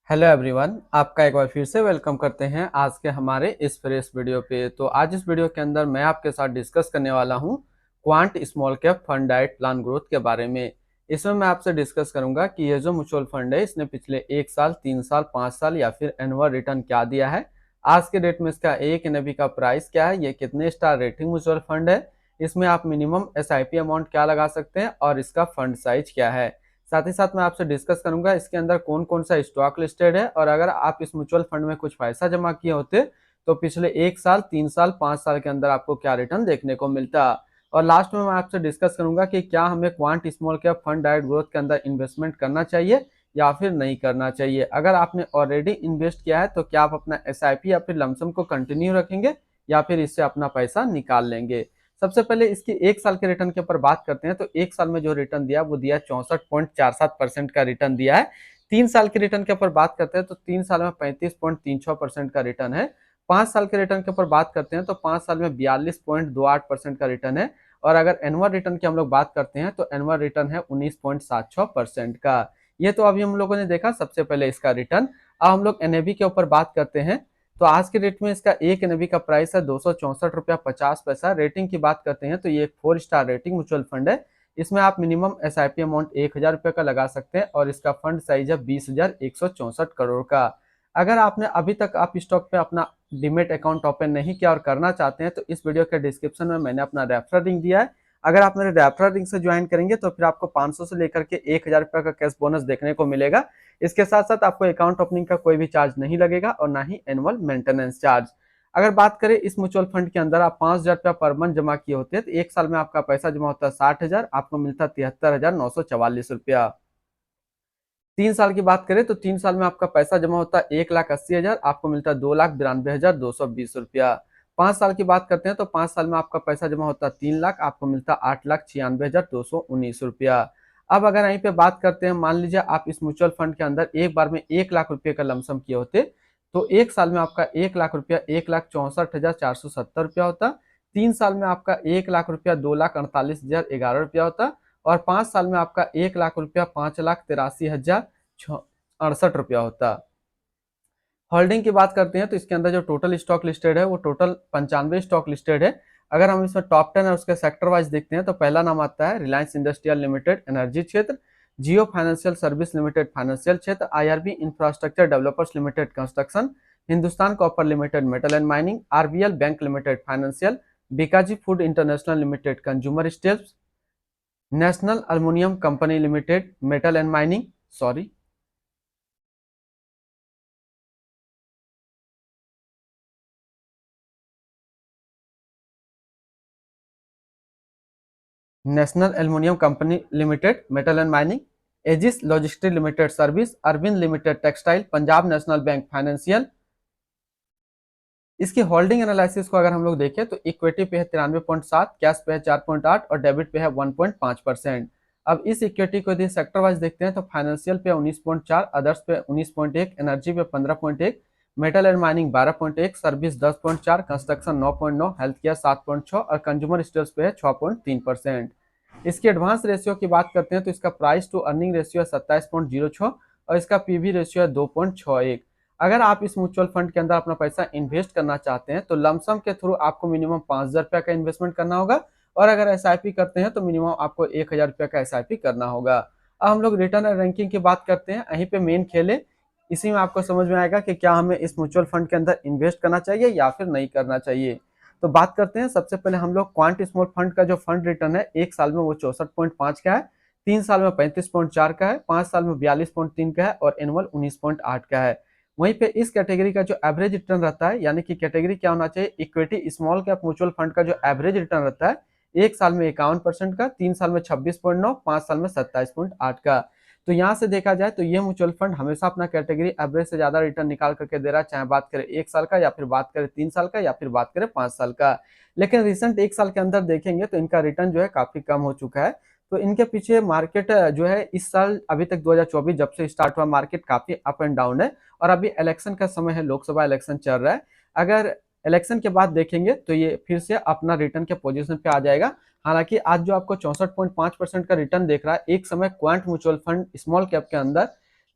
Hello everyone, आपका एक बार फिर से वेलकम करते हैं आज के हमारे इस फ्रेश वीडियो पे। तो आज इस वीडियो के अंदर मैं आपके साथ डिस्कस करने वाला हूं quant small cap fund diet plan growth के बारे में। इसमें मैं आपसे डिस्कस करूंगा कि ये जो म्यूचुअल फंड है इसने पिछले 1 साल, 3 साल, 5 साल या फिर एनुअल रिटर्न क्या दिया है, आज के डेट में इसका एक एनएवी का प्राइस क्या है, ये कितने स्टार रेटिंग म्यूचुअल फंड है, इसमें आप मिनिमम एसआईपी अमाउंट क्या लगा सकते हैं और इसका फंड साइज क्या है। साथ ही साथ मैं आपसे डिस्कस करूंगा इसके अंदर कौन कौन सा स्टॉक लिस्टेड है और अगर आप इस म्यूचुअल फंड में कुछ पैसा जमा किए होते तो पिछले 1 साल, 3 साल, 5 साल के अंदर आपको क्या रिटर्न देखने को मिलता। और लास्ट में मैं आपसे डिस्कस करूंगा कि क्या हमें quant small cap fund diet growth के अंदर इन्वेस्टमेंट करना चाहिए या फिर नहीं करना चाहिए। अगर आपने ऑलरेडी इन्वेस्ट किया है तो क्या आप अपना एसआईपी या फिर लमसम को कंटिन्यू रखेंगे या फिर इससे अपना पैसा निकाल लेंगे। सबसे पहले इसकी 1 साल के रिटर्न के ऊपर बात करते हैं तो 1 साल में जो रिटर्न दिया वो दिया 64.47% का रिटर्न दिया है। 3 साल के रिटर्न के ऊपर बात करते हैं तो 3 साल में 35.36% का रिटर्न है। 5 साल के रिटर्न के ऊपर बात करते हैं तो 5 साल में 42.28% का रिटर्न है। और अगर एनुअल रिटर्न की हम लोग बात करते हैं तो एनुअल रिटर्न है 19.76% का। ये तो अभी हम लोगों ने देखा सबसे पहले इसका रिटर्न। अब हम लोग एनएवी के ऊपर बात करते हैं तो आज के डेट में इसका एक एनएवी का प्राइस है 264.50 रुपया। रेटिंग की बात करते हैं तो ये एक 4 स्टार रेटिंग म्यूचुअल फंड है। इसमें आप मिनिमम एसआईपी अमाउंट 1,000 रुपये का लगा सकते हैं और इसका फंड साइज है 20,164 करोड़ का। अगर आपने अभी तक आप स्टॉक पे अपना डीमेट अकाउंट ओपन नहीं किया और करना चाहते हैं तो इस वीडियो के डिस्क्रिप्शन में मैंने अपना रेफरल लिंक दिया है। अगर आप मेरे रेफरल लिंक से ज्वाइन करेंगे तो फिर आपको 500 से लेकर के 1,000 रुपये का कैश बोनस देखने को मिलेगा। इसके साथ साथ आपको अकाउंट ओपनिंग का कोई भी चार्ज नहीं लगेगा और ना ही एनुअल मेंटेनेंस चार्ज। अगर बात करें इस म्यूचुअल फंड के अंदर आप 5,000 रुपया पर मंथ जमा किए होते हैं तो 1 साल में आपका पैसा जमा होता है 60,000, आपको मिलता 73,944 रुपया। 3 साल की बात करें तो 3 साल में आपका पैसा जमा होता है 1,80,000, आपको मिलता है 2,92,220 रुपया। 5 साल की बात करते हैं तो 5 साल में आपका पैसा जमा होता है 3 लाख, आपको मिलता है 8,96,219 रुपया। अब अगर यहीं पे बात करते हैं, मान लीजिए आप इस म्यूचुअल फंड के अंदर एक बार में 1 लाख रुपए का लमसम किए होते तो 1 साल में आपका 1 लाख रुपया 1,64,470 रुपया होता। 3 साल में आपका 1 लाख रुपया 2,48,011 रुपया होता और 5 साल में आपका 1 लाख रुपया 5,83,068 रुपया होता। होल्डिंग की बात करते हैं तो इसके अंदर जो टोटल स्टॉक लिस्टेड है वो टोटल 95 स्टॉक लिस्टेड है। अगर हम इसमें टॉप 10 और उसके सेक्टर वाइज देखते हैं तो पहला नाम आता है रिलायंस इंडस्ट्रियल लिमिटेड एनर्जी क्षेत्र, Jio financial service limited financial क्षेत्र, IRB infrastructure developers limited construction, Hindustan copper limited metal and mining, RBL bank limited financial, Bikaji food international limited consumer staples, national aluminium company limited metal and mining, sorry, national aluminium company limited metal and mining, Aegis logistic limited service, Arvind limited textile, Punjab national bank financial. इसकी holding analysis को अगर हम लोग देखें तो equity पे है 93.7, cash पे है 4.8 और डेबिट पे है 1.5%। अब इस इक्विटी को यदि सेक्टर वाइज देखते हैं तो फाइनेंशियल पे 19.4, अदर्स पे 19.1, एनर्जी पे 15.1, metal and mining 12.1, service 10.4, construction 9.9, health care 7.6 और कंज्यूमर स्टेल्स पे है 6.3%। इसकी एडवांस रेशियो की बात करते हैं तो इसका प्राइस टू अर्निंग रेशियो है 27.06 और इसका पीवी रेशियो है 2.61। अगर आप इस म्यूचुअल फंड के अंदर अपना पैसा इन्वेस्ट करना चाहते हैं तो लमसम के थ्रू आपको मिनिमम 5,000 रुपया का इन्वेस्टमेंट करना होगा और अगर एसआईपी करते हैं तो मिनिमम आपको 1,000 रुपया का एसआईपी करना होगा। अब हम लोग रिटर्न और रैंकिंग की बात करते हैं, यहीं पे मेन खेल है। इसी में आपको समझ में आएगा कि क्या हमें इस म्यूचुअल फंड के अंदर इन्वेस्ट करना चाहिए या फिर नहीं करना चाहिए। तो बात करते हैं, सबसे पहले हम लोग क्वांट स्मॉल फंड का जो फंड रिटर्न है 1 साल में वो 64.5 का है, 3 साल में 35.4 का है, 5 साल में 42.3 का है और एनुअल 19.8 का है। वहीं पे इस कैटेगरी का जो एवरेज रिटर्न रहता है, यानी कि कैटेगरी क्या होना चाहिए, equity small cap mutual fund का जो एवरेज रिटर्न रहता है 1 साल में 51% का, 3 साल में 26.9, 5 साल में 27.8 का। तो यहाँ से देखा जाए तो ये म्यूचुअल फंड हमेशा अपना कैटेगरी एवरेज से ज्यादा रिटर्न निकाल करके दे रहा है, चाहे बात करें 1 साल का या फिर बात करें 3 साल का या फिर बात करें 5 साल का। लेकिन रिसेंट 1 साल के अंदर देखेंगे तो इनका रिटर्न जो है काफी कम हो चुका है। तो इनके पीछे मार्केट जो है इस साल अभी तक 2024 जब से स्टार्ट हुआ मार्केट काफी अप एंड डाउन है और अभी इलेक्शन का समय है, लोकसभा इलेक्शन चल रहा है। अगर इलेक्शन के बाद देखेंगे तो ये फिर से अपना रिटर्न के पोजीशन पे आ जाएगा। हालांकि आज जो आपको 64.5% का रिटर्न देख रहा है, एक समय quant mutual fund small cap के अंदर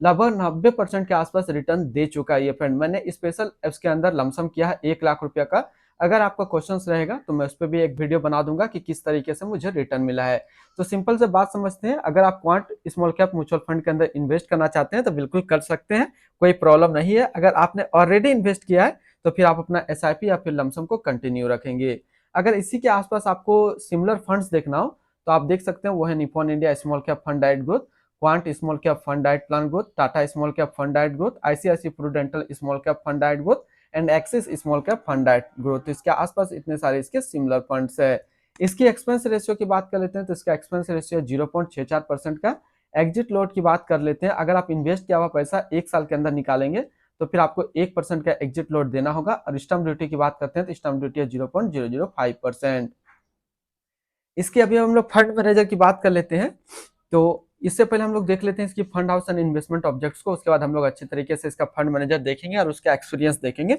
लगभग 90% के आसपास रिटर्न दे चुका है ये फंड। मैंने स्पेशल इसके अंदर लमसम किया है 1 लाख रुपया का। अगर आपका क्वेश्चंस रहेगा तो मैं उस पर भी एक वीडियो बना दूंगा कि किस तरीके से मुझे रिटर्न मिला है। तो सिंपल से बात समझते हैं, अगर आप quant small cap mutual fund के अंदर इन्वेस्ट करना चाहते हैं तो बिल्कुल कर सकते हैं, कोई प्रॉब्लम नहीं है। अगर आपने ऑलरेडी इन्वेस्ट किया है तो फिर आप अपना SIP या फिर लमसम को कंटिन्यू रखेंगे। अगर इसी के आसपास आपको सिमिलर फंड्स देखना हो तो आप देख सकते हैं, वो है Nippon India small cap fund diet growth, quant small cap fund diet plan growth, Tata small cap fund diet growth, ICICI Prudential small cap fund diet growth and axis small cap fund diet growth. इसके आसपास इतने सारे इसके similar funds है। इसकी expense ratio की बात कर लेते हैं तो इसका एक्सपेंस रेशियो 0.64% का। एग्जिट लोड की बात कर लेते हैं, अगर आप इन्वेस्ट किया हुआ पैसा 1 साल के अंदर निकालेंगे तो फिर आपको 1% का एग्जिट लोड देना होगा। और स्टम्प ड्यूटी की बात करते हैं तो स्टम्प ड्यूटी है 0.005%। इसके अभी हम लोग फंड मैनेजर की बात कर लेते हैं। तो इससे पहले हम लोग देख लेते हैं इसकी fund house and investment objects को, उसके बाद हम लोग अच्छे तरीके से इसका फंड मैनेजर देखेंगे और उसका एक्सपीरियंस देखेंगे।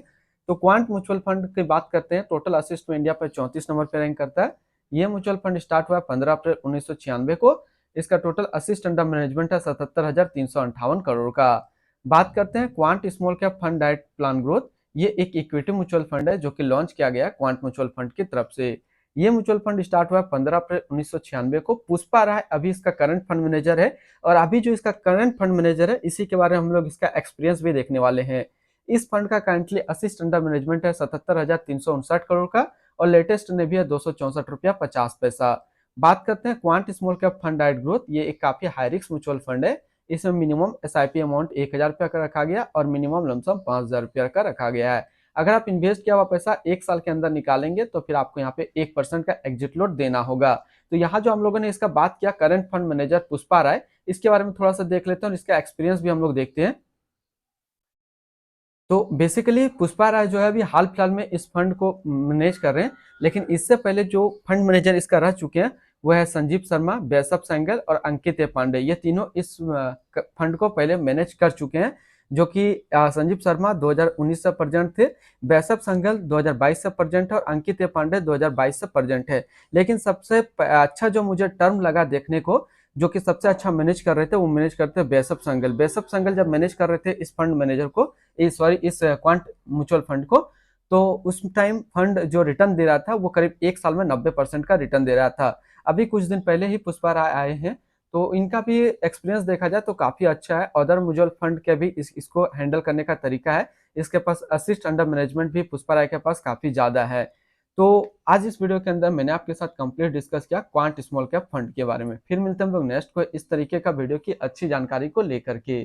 तो क्वांट म्यूचुअल फंड की बात करते हैं, टोटल असिस्ट में इंडिया पर 34 नंबर पर रैंक करता है। ये म्यूचुअल फंड स्टार्ट हुआ 15 अप्रैल 1996 को। इसका टोटल असिस्ट अंडर मैनेजमेंट है 77,358 करोड़ का। बात करते हैं quant small cap fund diet plan growth. ये एक इक्विटी म्यूचुअल फंड है जो कि लॉन्च किया गया है क्वांट म्यूचुअल फंड की तरफ से। ये म्यूचुअल फंड स्टार्ट हुआ 15 अप्रैल 1996 को। पुष्पा राय अभी इसका करंट फंड मैनेजर है, और अभी जो इसका करंट फंड मैनेजर है इसी के बारे में हम लोग इसका एक्सपीरियंस भी देखने वाले हैं। इस फंड का करंटली असिस्ट अंडर मैनेजमेंट है 77,359 करोड़ का, और लेटेस्ट ने भी है 264 रुपया 50 पैसा। बात करते हैं quant small cap fund diet growth. ये एक काफी हाई रिस्क म्यूचुअल फंड है। इसमें मिनिमम SIP अमाउंट 1,000 रुपया का रखा गया और मिनिमम लमसम 5,000 रुपया का रखा गया है। अगर आप इन्वेस्ट किया हुआ पैसा 1 साल के अंदर निकालेंगे तो फिर आपको यहाँ पे 1% का एग्जिट लोड देना होगा। तो यहाँ जो हम लोगों ने इसका बात किया करंट फंड मैनेजर पुष्पा राय, इसके बारे में थोड़ा सा देख लेते हैं और इसका एक्सपीरियंस भी हम लोग देखते हैं। तो बेसिकली पुष्पा राय जो है अभी हाल फिलहाल में इस फंड को मैनेज कर रहे हैं, लेकिन इससे पहले जो फंड मैनेजर इसका रह चुके हैं वो है संजीव शर्मा, वैशव सेंगल और अंकित पांडे। ये तीनों इस फंड को पहले मैनेज कर चुके हैं, जो कि संजीव शर्मा 2019 से प्रेजेंट थे, वैशव सेंगल 2022 से प्रेजेंट है और अंकित पांडे 2022 से प्रेजेंट है। लेकिन सबसे अच्छा जो मुझे टर्म लगा देखने को, जो कि सबसे अच्छा मैनेज कर रहे थे, वो मैनेज करते हैं वैशव सेंगल। वैशव सेंगल जब मैनेज कर रहे थे इस फंड मैनेजर को, इस क्वांट म्यूचुअल फंड को, तो उस टाइम फंड जो रिटर्न दे रहा था वो करीब 1 साल में 90% का रिटर्न दे रहा था। अभी कुछ दिन पहले ही पुष्पा राय आए हैं, तो इनका भी एक्सपीरियंस देखा जाए तो काफी अच्छा है। अदर म्यूचुअल फंड के भी इसको हैंडल करने का तरीका है। इसके पास असिस्ट अंडर मैनेजमेंट भी पुष्पा राय के पास काफी ज्यादा है। तो आज इस वीडियो के अंदर मैंने आपके साथ कंप्लीट डिस्कस किया क्वांट स्मॉल कैप फंड के बारे में। फिर मिलते हैं हम लोग नेक्स्ट को इस तरीके का वीडियो की अच्छी जानकारी को लेकर के।